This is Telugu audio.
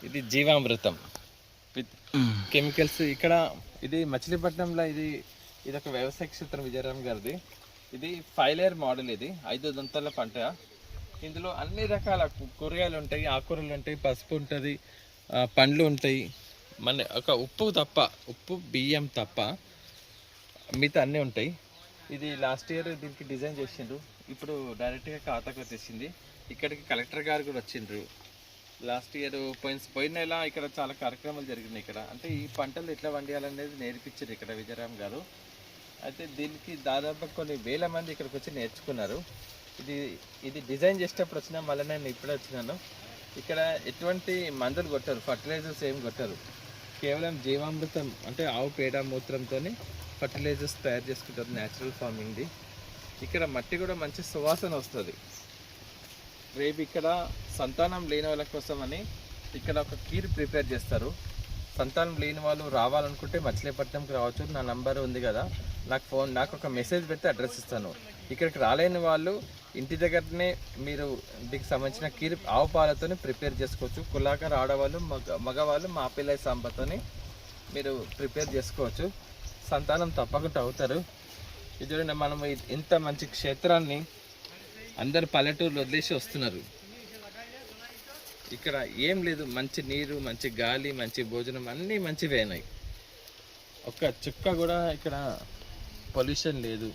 ఇది జీవామృతం విత్ కెమికల్స్. ఇక్కడ ఇది మచిలీపట్నంలో ఇది ఒక వ్యవసాయ క్షేత్రం విజయరామ్ గారిది. ఇది 5 లేయర్ మోడల్. ఇది 5 దంతాల పంట. ఇందులో అన్ని రకాల కూరగాయలు ఉంటాయి, ఆకుకూరలు ఉంటాయి, పసుపు ఉంటుంది, పండ్లు ఉంటాయి. మన ఒక ఉప్పు బియ్యం తప్ప మిగతా అన్నీ ఉంటాయి. ఇది లాస్ట్ ఇయర్ దీనికి డిజైన్ చేసిండ్రు, ఇప్పుడు డైరెక్ట్గా ఖాతాకు వచ్చేసింది. ఇక్కడికి కలెక్టర్ గారు కూడా వచ్చిండ్రు లాస్ట్ ఇయర్. పోయిన నెల ఇక్కడ చాలా కార్యక్రమాలు జరిగినాయి. ఇక్కడ అంటే ఈ పంటలు ఎట్లా వండియాలనేది నేర్పించారు ఇక్కడ విజయరామ్ గారు. అయితే దీనికి దాదాపు కొన్ని వేల మంది ఇక్కడికి వచ్చి నేర్చుకున్నారు. ఇది డిజైన్ చేసేటప్పుడు వచ్చినా, మళ్ళీ నేను ఇప్పుడే వచ్చినాను. ఇక్కడ ఎటువంటి మందులు కొట్టారు, ఫర్టిలైజర్స్ ఏం కొట్టారు. కేవలం జీవామృతం అంటే ఆవు పేడ మూత్రంతో ఫర్టిలైజర్స్ తయారు చేసుకుంటారు, న్యాచురల్ ఫార్మింగ్ది. ఇక్కడ మట్టి కూడా మంచి సువాసన వస్తుంది. రేపు ఇక్కడ సంతానం లేని వాళ్ళ కోసం అని ఇక్కడ ఒక కీర్ ప్రిపేర్ చేస్తారు. సంతానం లేని వాళ్ళు రావాలనుకుంటే మచిలీపట్నంకి రావచ్చు. నా నంబర్ ఉంది కదా, నాకు ఒక మెసేజ్ పెడితే అడ్రస్ ఇస్తాను. ఇక్కడికి రాలేని వాళ్ళు ఇంటి దగ్గరనే మీరు దీనికి సంబంధించిన కీర్ ఆవు పాలతో ప్రిపేర్ చేసుకోవచ్చు. కులాకర్ ఆడవాళ్ళు, మగవాళ్ళు మాపిల్లై సాంబతోని మీరు ప్రిపేర్ చేసుకోవచ్చు. సంతానం తప్పకుండా అవుతారు. ఇది మనం ఇంత మంచి క్షేత్రాన్ని అందరు పల్లెటూరులో వదిలేసి వస్తున్నారు. ఇక్కడ ఏం లేదు, మంచి నీరు, మంచి గాలి, మంచి భోజనం, అన్నీ మంచివే ఉన్నాయి. ఒక్క చుక్క కూడా ఇక్కడ పొల్యూషన్ లేదు.